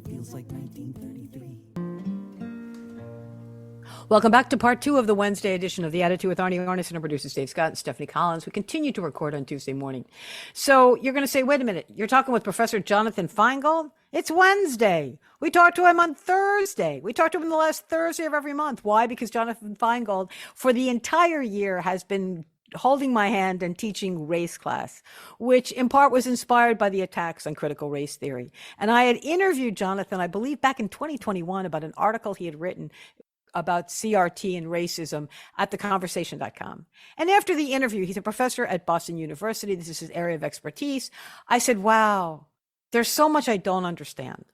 It feels like 1933. Welcome back to part two of the Wednesday edition of The Attitude with Arnie Arnesen and producers Dave Scott and Stephanie Collins. We continue to record on Tuesday morning. So you're going to say, wait a minute, you're talking with Professor Jonathan Feingold? It's Wednesday. We talked to him on Thursday. We talked to him the last Thursday of every month. Why? Because Jonathan Feingold, for the entire year, has been holding my hand and teaching race class, which in part was inspired by the attacks on critical race theory. And I had interviewed Jonathan, I believe back in 2021, about an article he had written about CRT and racism at theconversation.com. And after the interview, he's a professor at Boston University. This is his area of expertise. I said, wow, there's so much I don't understand.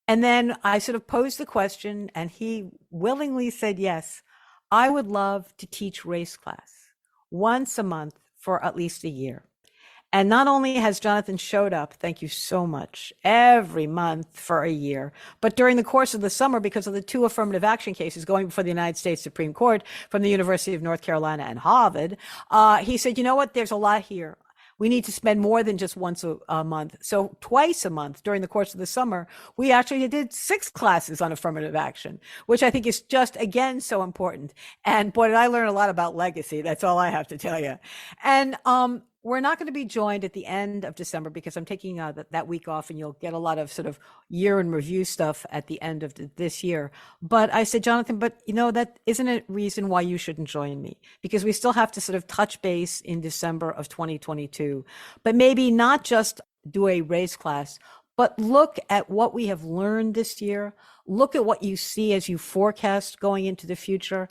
And then I sort of posed the question, and he willingly said, yes, I would love to teach race class once a month for at least a year. And not only has Jonathan showed up, thank you so much, every month for a year, but during the course of the summer, because of the two affirmative action cases going before the United States Supreme Court from the University of North Carolina and Harvard, he said, you know what, there's a lot here. We need to spend more than just once a month. So twice a month during the course of the summer, we actually did 6 classes on affirmative action, which I think is just, again, so important. And boy, did I learn a lot about legacy. That's all I have to tell you. And we're not going to be joined at the end of December because I'm taking that week off, and you'll get a lot of sort of year in review stuff at the end of this year. But I said, Jonathan, but you know, that isn't a reason why you shouldn't join me, because we still have to sort of touch base in December of 2022, but maybe not just do a race class, but look at what we have learned this year. Look at what you see as you forecast going into the future.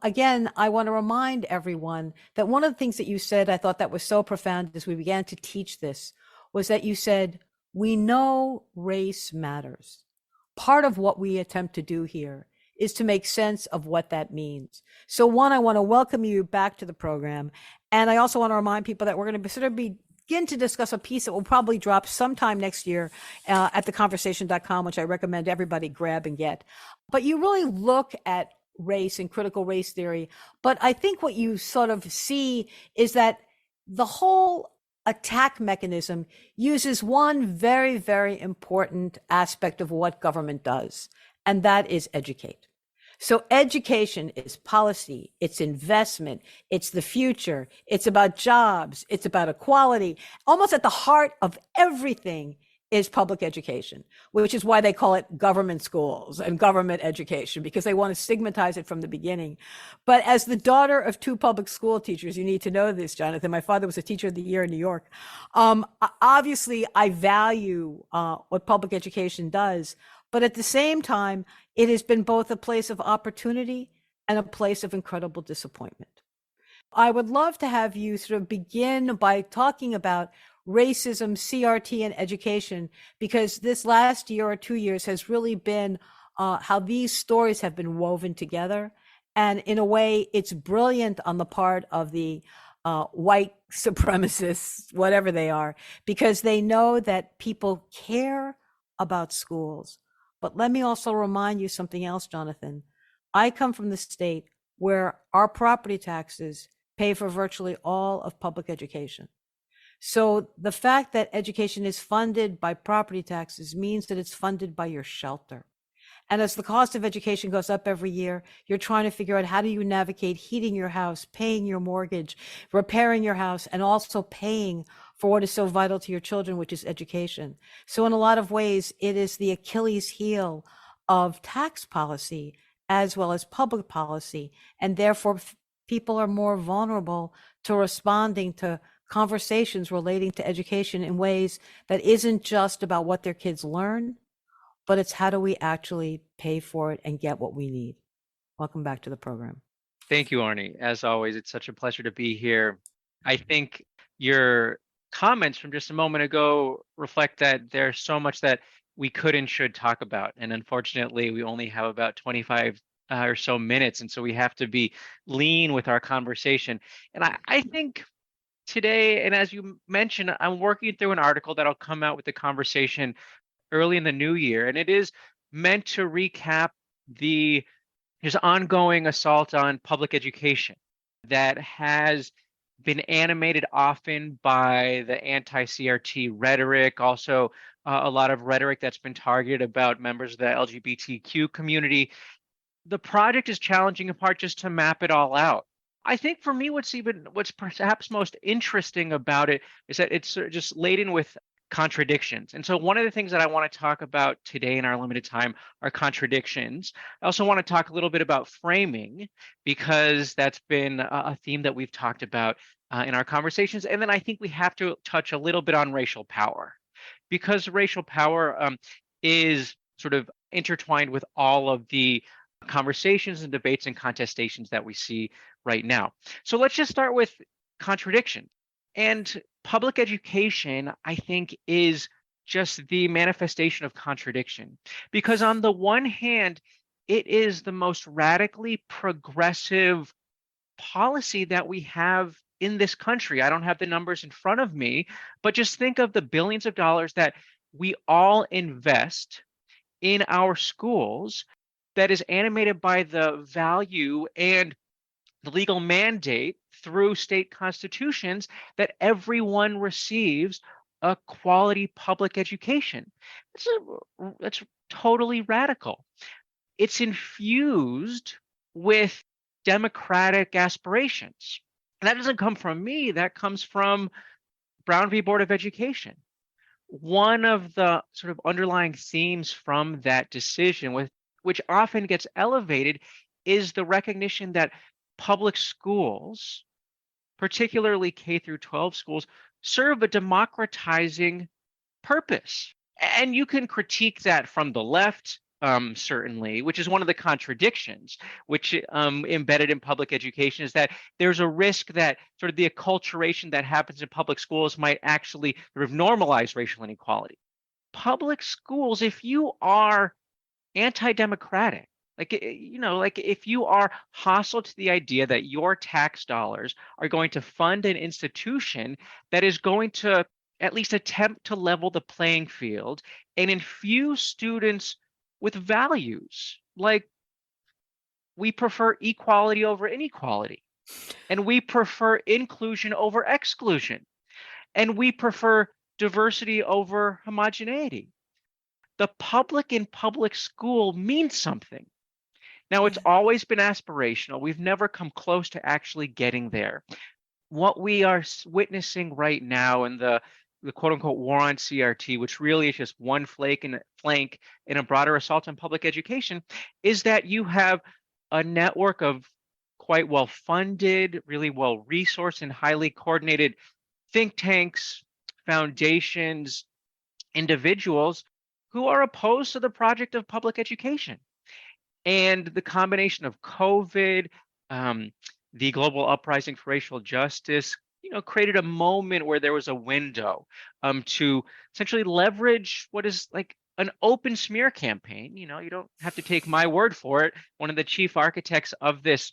Again, I want to remind everyone that one of the things that you said, I thought that was so profound as we began to teach this, was that you said, we know race matters. Part of what we attempt to do here is to make sense of what that means. So one, I want to welcome you back to the program. And I also want to remind people that we're going to begin to discuss a piece that will probably drop sometime next year at theconversation.com, which I recommend everybody grab and get. But you really look at race and critical race theory. But I think what you sort of see is that the whole attack mechanism uses one very, very important aspect of what government does, and that is educate. So education is policy, it's investment, it's the future, it's about jobs, it's about equality. Almost at the heart of everything is public education, which is why they call it government schools and government education, because they want to stigmatize it from the beginning. But as the daughter of 2 public school teachers, you need to know this, Jonathan. My father was a teacher of the year in New York. Obviously, I value what public education does, but at the same time, it has been both a place of opportunity and a place of incredible disappointment. I would love to have you sort of begin by talking about racism, CRT, and education, because this last year or 2 years has really been how these stories have been woven together. And in a way, it's brilliant on the part of the white supremacists, whatever they are, because they know that people care about schools. But let me also remind you something else, Jonathan. I come from the state where our property taxes pay for virtually all of public education. So the fact that education is funded by property taxes means that it's funded by your shelter. And as the cost of education goes up every year, you're trying to figure out how do you navigate heating your house, paying your mortgage, repairing your house, and also paying for what is so vital to your children, which is education. So in a lot of ways, it is the Achilles heel of tax policy as well as public policy. And therefore, people are more vulnerable to responding to conversations relating to education in ways that isn't just about what their kids learn, but it's how do we actually pay for it and get what we need. Welcome back to the program. Thank you, Arnie. As always, it's such a pleasure to be here. I think your comments from just a moment ago reflect that there's so much that we could and should talk about. And unfortunately, we only have about 25 or so minutes. And so we have to be lean with our conversation. And I think today, and as you mentioned, I'm working through an article that'll come out with the conversation early in the new year. And it is meant to recap the ongoing assault on public education that has been animated often by the anti-CRT rhetoric, also a lot of rhetoric that's been targeted about members of the LGBTQ community. The project is challenging in part just to map it all out. I think for me, what's perhaps most interesting about it is that it's just laden with contradictions. And so one of the things that I want to talk about today in our limited time are contradictions. I also want to talk a little bit about framing, because that's been a theme that we've talked about in our conversations. And then I think we have to touch a little bit on racial power, because racial power is sort of intertwined with all of the conversations and debates and contestations that we see right now. So let's just start with contradiction. And public education, I think, is just the manifestation of contradiction, because on the one hand, it is the most radically progressive policy that we have in this country. I don't have the numbers in front of me, but just think of the billions of dollars that we all invest in our schools that is animated by the value and the legal mandate through state constitutions that everyone receives a quality public education. That's totally radical. It's infused with democratic aspirations. And that doesn't come from me, that comes from Brown v. Board of Education. One of the sort of underlying themes from that decision, which often gets elevated, is the recognition that public schools, particularly K through 12 schools, serve a democratizing purpose. And you can critique that from the left, certainly, which is one of the contradictions which embedded in public education, is that there's a risk that sort of the acculturation that happens in public schools might actually sort of normalize racial inequality. Public schools, if you are anti-democratic, like if you are hostile to the idea that your tax dollars are going to fund an institution that is going to at least attempt to level the playing field and infuse students with values like we prefer equality over inequality, and we prefer inclusion over exclusion, and we prefer diversity over homogeneity. The public in public school means something. Now, it's always been aspirational. We've never come close to actually getting there. What we are witnessing right now in the quote unquote war on CRT, which really is just one flank in a broader assault on public education, is that you have a network of quite well funded, really well resourced and highly coordinated think tanks, foundations, individuals who are opposed to the project of public education. And the combination of COVID, the global uprising for racial justice, created a moment where there was a window to essentially leverage what is like an open smear campaign. You don't have to take my word for it. One of the chief architects of this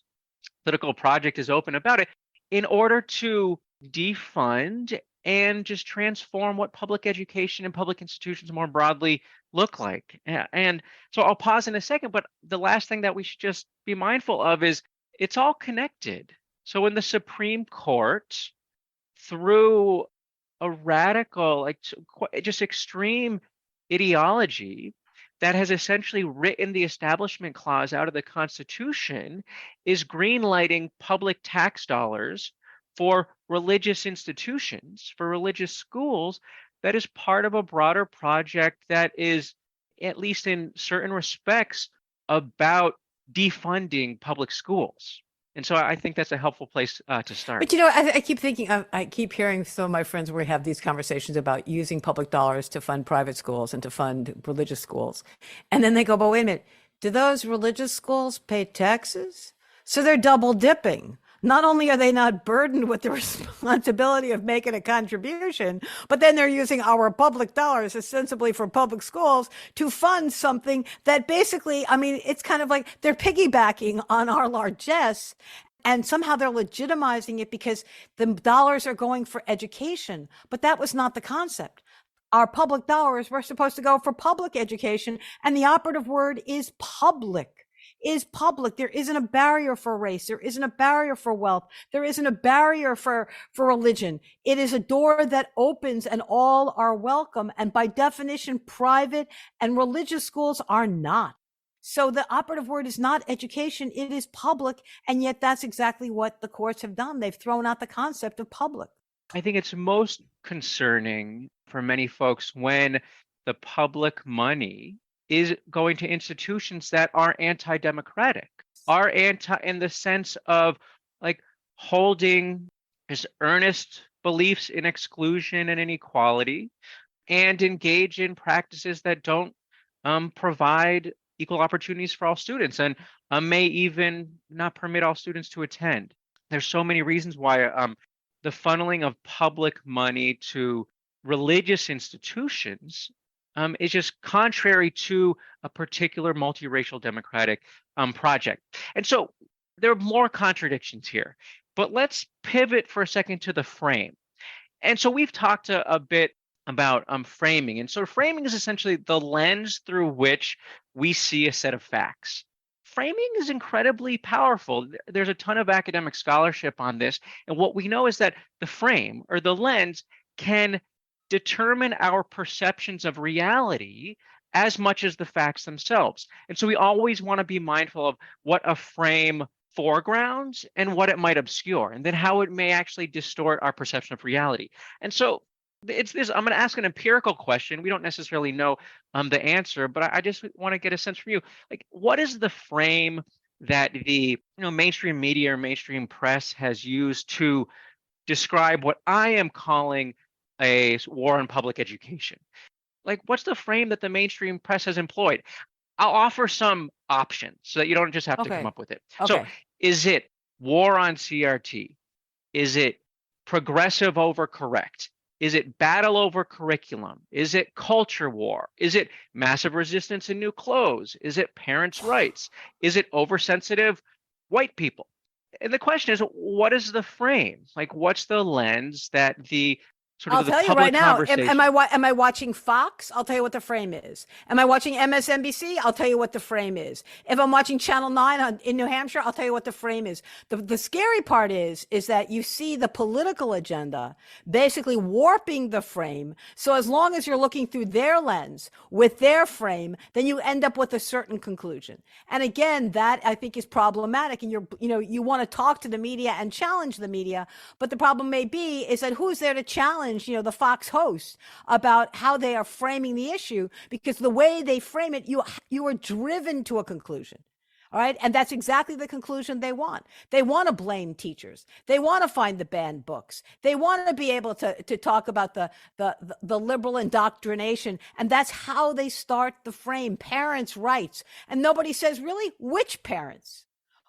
political project is open about it, in order to defund and just transform what public education and public institutions more broadly look like. And so I'll pause in a second, but the last thing that we should just be mindful of is it's all connected. So in the Supreme Court, through a radical, just extreme ideology that has essentially written the establishment clause out of the Constitution, is greenlighting public tax dollars for religious institutions, for religious schools, that is part of a broader project that is, at least in certain respects, about defunding public schools. And so I think that's a helpful place to start. But I keep thinking, I keep hearing some of my friends where we have these conversations about using public dollars to fund private schools and to fund religious schools. And then they go, but wait a minute, do those religious schools pay taxes? So they're double dipping. Not only are they not burdened with the responsibility of making a contribution, but then they're using our public dollars ostensibly for public schools to fund something that basically, it's kind of like they're piggybacking on our largesse, and somehow they're legitimizing it because the dollars are going for education. But that was not the concept. Our public dollars were supposed to go for public education, and the operative word is public. is public. There isn't a barrier for race. There isn't a barrier for wealth. There isn't a barrier for religion. It is a door that opens and all are welcome. And by definition, private and religious schools are not. So the operative word is not education. It is public. And yet that's exactly what the courts have done. They've thrown out the concept of public. I think it's most concerning for many folks when the public money is going to institutions that are anti-democratic, are anti in the sense of like holding his earnest beliefs in exclusion and inequality, and engage in practices that don't provide equal opportunities for all students, and may even not permit all students to attend. There's so many reasons why the funneling of public money to religious institutions is just contrary to a particular multiracial democratic project. And so there are more contradictions here, but let's pivot for a second to the frame. And so we've talked a bit about framing. And so framing is essentially the lens through which we see a set of facts. Framing is incredibly powerful. There's a ton of academic scholarship on this. And what we know is that the frame or the lens can determine our perceptions of reality as much as the facts themselves. And so we always want to be mindful of what a frame foregrounds and what it might obscure, and then how it may actually distort our perception of reality. And so it's this, I'm going to ask an empirical question. We don't necessarily know the answer, but I just want to get a sense from you. Like, what is the frame that the mainstream media or mainstream press has used to describe what I am calling a war on public education? Like, what's the frame that the mainstream press has employed? I'll offer some options so that you don't just have to come up with it. So is it war on CRT? Is it progressive over correct? Is it battle over curriculum? Is it culture war? Is it massive resistance in new clothes? Is it parents' rights? Is it oversensitive white people? And the question is, what is the frame? Like, what's the lens that the sort of I'll the tell you right now, conversation... am I watching Fox? I'll tell you what the frame is. Am I watching MSNBC? I'll tell you what the frame is. If I'm watching Channel 9 in New Hampshire, I'll tell you what the frame is. The scary part is that you see the political agenda basically warping the frame. So as long as you're looking through their lens with their frame, then you end up with a certain conclusion. And again, that I think is problematic. And you want to talk to the media and challenge the media, but the problem may be is that who's there to challenge the Fox hosts about how they are framing the issue, because the way they frame it, you are driven to a conclusion. All right. And that's exactly the conclusion they want. They want to blame teachers. They want to find the banned books. They want to be able to talk about the liberal indoctrination. And that's how they start the frame. Parents' rights. And nobody says, really, which parents?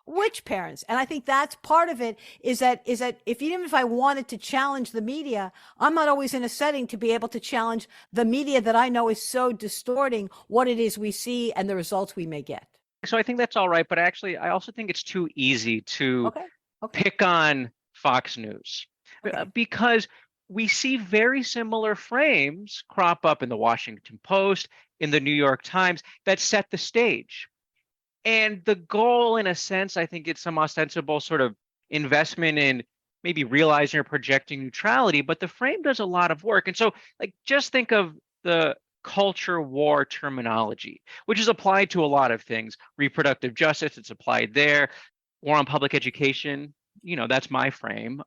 Which parents? And I think that's part of it, is that even if I wanted to challenge the media, I'm not always in a setting to be able to challenge the media that I know is so distorting what it is we see and the results we may get. So I think that's all right, but actually I also think it's too easy to pick on Fox News, because we see very similar frames crop up in the Washington Post, in the New York Times, that set the stage. And the goal, in a sense, I think it's some ostensible sort of investment in maybe realizing or projecting neutrality, but the frame does a lot of work. And so, like, just think of the culture war terminology, which is applied to a lot of things. Reproductive justice, it's applied there. War on public education, that's my frame.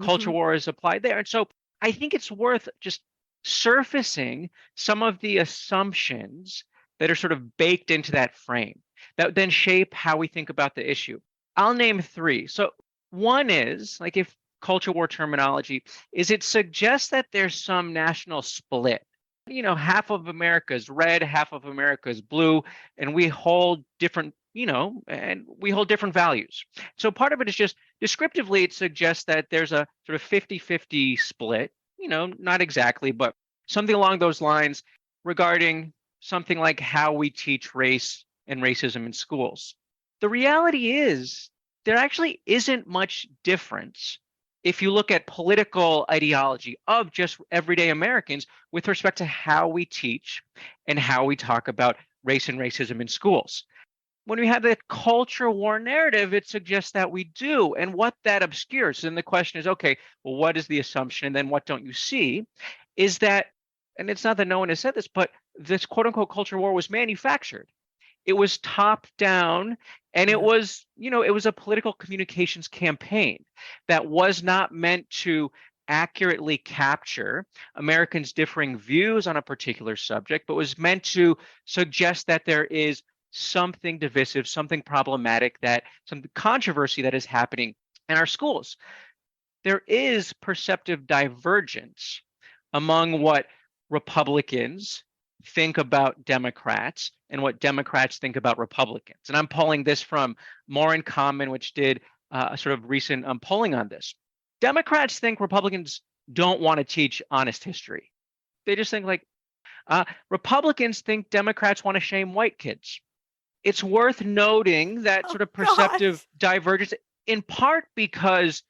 Culture war is applied there. And so I think it's worth just surfacing some of the assumptions that are sort of baked into that frame that then shape how we think about the issue. I'll name three. So one is, like, if culture war terminology is, it suggests that there's some national split. Half of America is red, half of America is blue, and we hold different, and we hold different values. So part of it is just descriptively, it suggests that there's a sort of 50-50 split, not exactly, but something along those lines regarding something like how we teach race and racism in schools. The reality is there actually isn't much difference if you look at political ideology of just everyday Americans with respect to how we teach and how we talk about race and racism in schools. when we have the culture war narrative, it suggests that we do. And what that obscures, and the question is, okay, well, what is the assumption? And then what don't you see? Is that, and it's not that no one has said this, but this quote unquote culture war was manufactured. It was top down, and it was, it was a political communications campaign that was not meant to accurately capture Americans' differing views on a particular subject, but was meant to suggest that there is something divisive, something problematic, that some controversy that is happening in our schools. There is perceptive divergence among what Republicans think about Democrats and what Democrats think about Republicans. And I'm pulling this from More in Common, which did a sort of recent polling on this. Democrats think Republicans don't want to teach honest history. They just think Republicans think Democrats want to shame white kids. It's worth noting that sort of perceptive divergence, in part because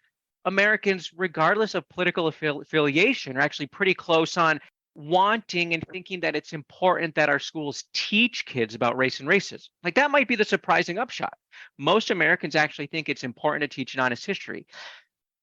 Americans, regardless of political affiliation, are actually pretty close on wanting and thinking that it's important that our schools teach kids about race and racism. Like, that might be the surprising upshot. Most Americans actually think it's important to teach an honest history.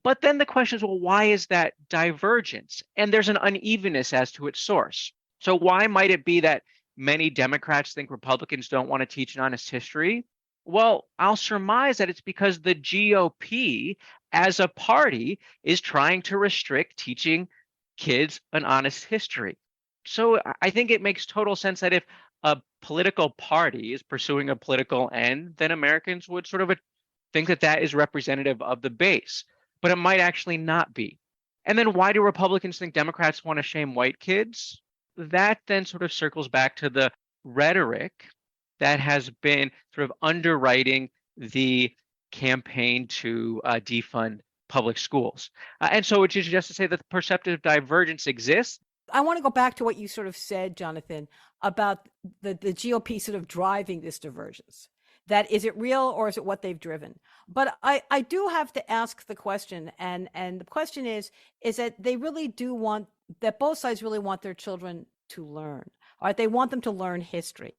But then the question is, well, why is that divergence? And there's an unevenness as to its source. So why might it be that many Democrats think Republicans don't want to teach an honest history? Well, I'll surmise that it's because the GOP as a party is trying to restrict teaching kids an honest history. So I think it makes total sense that if a political party is pursuing a political end, then Americans would sort of think that that is representative of the base, but it might actually not be. And then why do Republicans think Democrats want to shame white kids? That then sort of circles back to the rhetoric that has been sort of underwriting the campaign to defund public schools. And so which is just to say that the perceptive divergence exists. I want to go back to what you sort of said, Jonathan, about the GOP sort of driving this divergence. That is it real or is it what they've driven? But I do have to ask the question, and the question is that they really do want, that both sides really want their children to learn, right? They want them to learn history.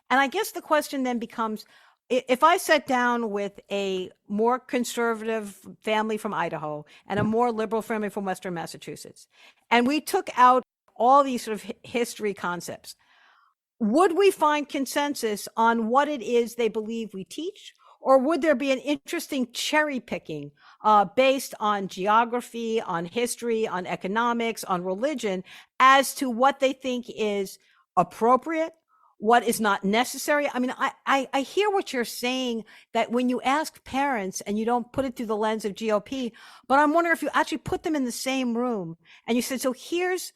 And I guess the question then becomes, if I sat down with a more conservative family from Idaho and a more liberal family from Western Massachusetts, and we took out all these sort of history concepts, would we find consensus on what it is they believe we teach? Or would there be an interesting cherry picking based on geography, on history, on economics, on religion, as to what they think is appropriate, what is not necessary? I mean, I hear what you're saying, that when you ask parents and you don't put it through the lens of GOP, but I'm wondering if you actually put them in the same room and you said, so here's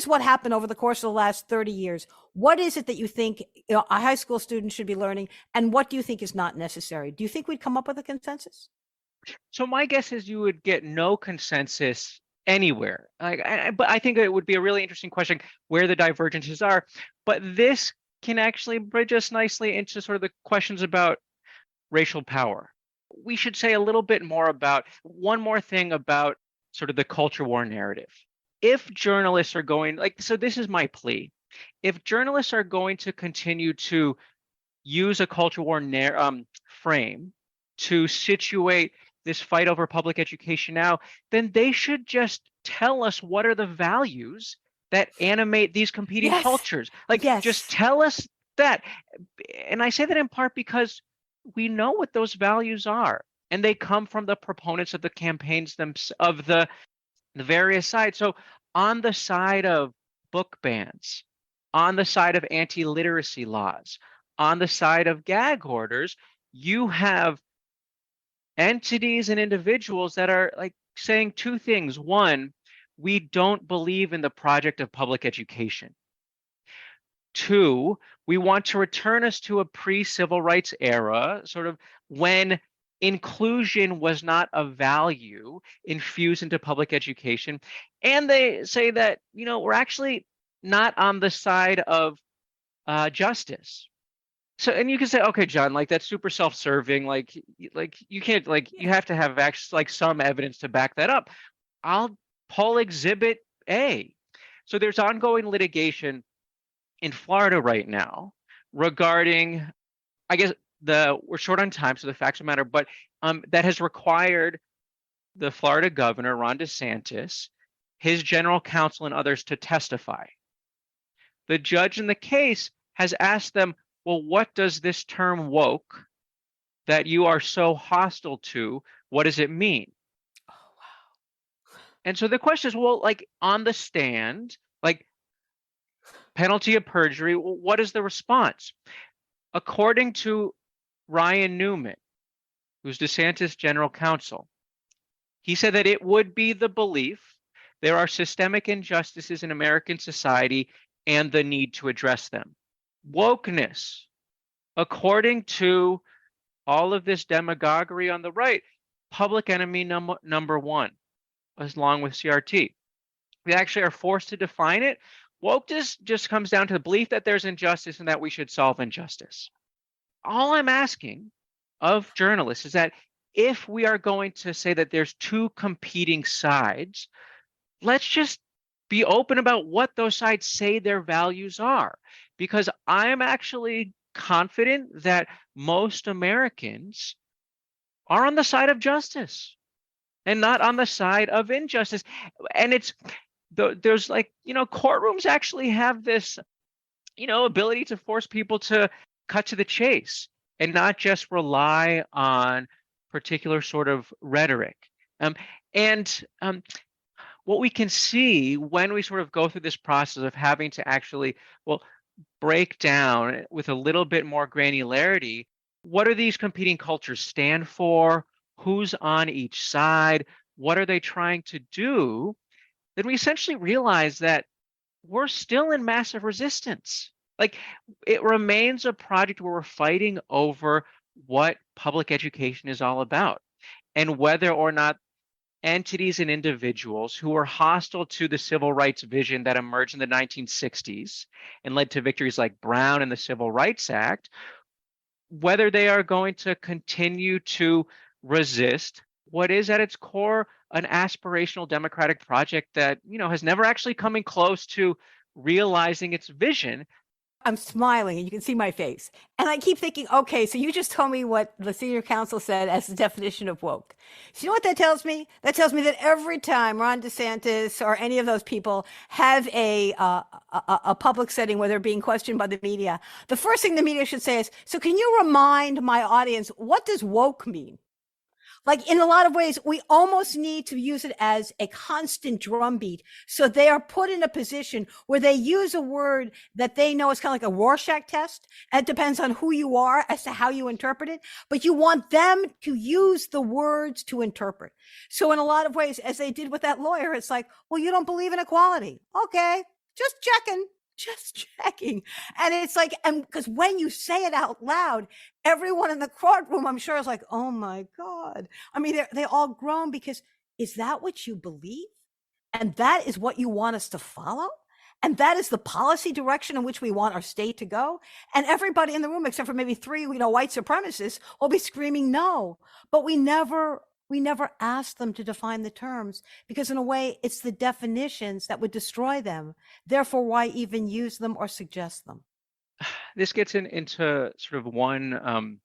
what happened over the course of the last 30 years. What is it that you think a high school student should be learning? And what do you think is not necessary? Do you think we'd come up with a consensus? So my guess is you would get no consensus anywhere. But I think it would be a really interesting question where the divergences are. But this can actually bridge us nicely into sort of the questions about racial power. We should say a little bit more about one more thing about sort of the culture war narrative. If journalists are going, so this is my plea. If journalists are going to continue to use a culture war frame to situate this fight over public education now, then they should just tell us what are the values that animate these competing cultures. Just tell us that. And I say that in part because we know what those values are, and they come from the proponents of the campaigns of the various sides. So on the side of book bans, on the side of anti-literacy laws, on the side of gag orders, you have entities and individuals that are saying two things. One, we don't believe in the project of public education. Two, we want to return us to a pre-civil rights era, sort of when inclusion was not a value infused into public education. And they say that, we're actually not on the side of justice. So, and you can say, okay, John, that's super self-serving. You can't, you have to have actually some evidence to back that up. I'll pull Exhibit A. So there's ongoing litigation in Florida right now regarding, I guess, we're short on time, so the facts matter, but that has required the Florida governor, Ron DeSantis, his general counsel, and others to testify. The judge in the case has asked them, well, what does this term woke that you are so hostile to, what does it mean? Oh, wow. And so the question is, well, like on the stand, like penalty of perjury, what is the response? According to Ryan Newman, who's DeSantis' general counsel, he said that it would be the belief there are systemic injustices in American society and the need to address them. Wokeness, according to all of this demagoguery on the right, public enemy number one, along with CRT. We actually are forced to define it. Wokeness just comes down to the belief that there's injustice and that we should solve injustice. All I'm asking of journalists is that if we are going to say that there's two competing sides, let's just be open about what those sides say their values are. Because I am actually confident that most Americans are on the side of justice and not on the side of injustice. And there's like, courtrooms actually have this, ability to force people to cut to the chase and not just rely on particular sort of rhetoric. What we can see when we sort of go through this process of having to actually, break down with a little bit more granularity, what do these competing cultures stand for? Who's on each side? What are they trying to do? Then we essentially realize that we're still in massive resistance. Like, it remains a project where we're fighting over what public education is all about and whether or not entities and individuals who were hostile to the civil rights vision that emerged in the 1960s and led to victories like Brown and the Civil Rights Act, whether they are going to continue to resist what is at its core an aspirational democratic project that, has never actually come in close to realizing its vision. I'm smiling and you can see my face. And I keep thinking, okay, so you just told me what the senior counsel said as the definition of woke. So you know what that tells me? That tells me that every time Ron DeSantis or any of those people have a public setting where they're being questioned by the media, the first thing the media should say is, so can you remind my audience, what does woke mean? Like, in a lot of ways, we almost need to use it as a constant drumbeat. So they are put in a position where they use a word that they know is kind of like a Rorschach test. And it depends on who you are as to how you interpret it. But you want them to use the words to interpret. So in a lot of ways, as they did with that lawyer, it's like, well, you don't believe in equality. Okay, just checking. And it's like, and because when you say it out loud, everyone in the courtroom, I'm sure, is like, oh my God. I mean, they all groan because is that what you believe? And that is what you want us to follow? And that is the policy direction in which we want our state to go? And everybody in the room, except for maybe three, white supremacists, will be screaming no. But we never ask them to define the terms because in a way it's the definitions that would destroy them. Therefore, why even use them or suggest them? This gets into sort of one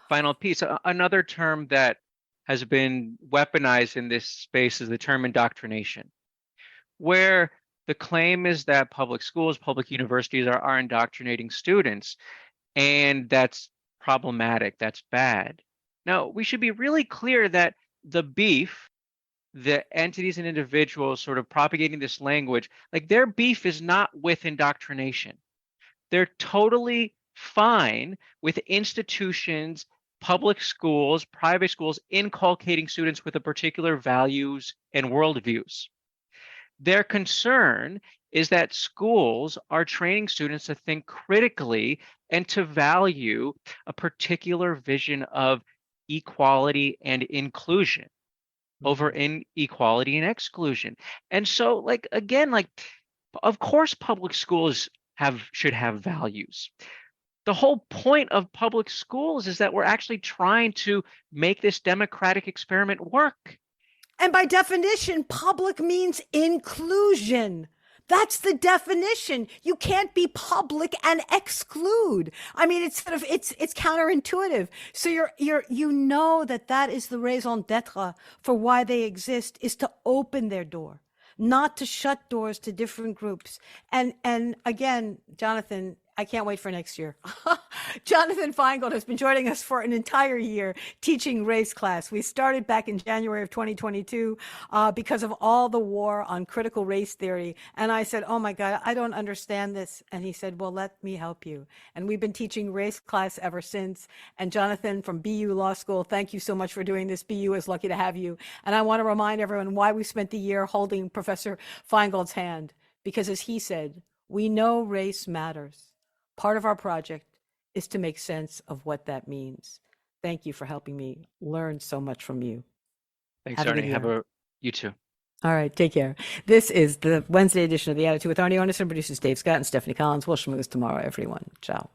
final piece. Another term that has been weaponized in this space is the term indoctrination, where the claim is that public schools, public universities are indoctrinating students, and that's problematic, that's bad. Now, we should be really clear that the beef, the entities and individuals sort of propagating this language, like their beef is not with indoctrination. They're totally fine with institutions, public schools, private schools, inculcating students with a particular values and worldviews. Their concern is that schools are training students to think critically and to value a particular vision of equality and inclusion over inequality and exclusion. And so, of course, public schools should have values. The whole point of public schools is that we're actually trying to make this democratic experiment work. And by definition, public means inclusion. That's the definition. You can't be public and exclude. I mean, it's sort of it's counterintuitive. So you know that is the raison d'être for why they exist, is to open their door, not to shut doors to different groups. And again, Jonathan, I can't wait for next year. Jonathan Feingold has been joining us for an entire year teaching race class. We started back in January of 2022 because of all the war on critical race theory. And I said, oh my God, I don't understand this. And he said, well, let me help you. And we've been teaching race class ever since. And Jonathan from BU Law School, thank you so much for doing this. BU is lucky to have you. And I want to remind everyone why we spent the year holding Professor Feingold's hand. Because as he said, we know race matters. Part of our project is to make sense of what that means. Thank you for helping me learn so much from you. Thanks, Arnie. You too. All right, take care. This is the Wednesday edition of The Attitude with Arnie Arnesen. Producers Dave Scott and Stephanie Collins. We'll schmooze tomorrow, everyone. Ciao.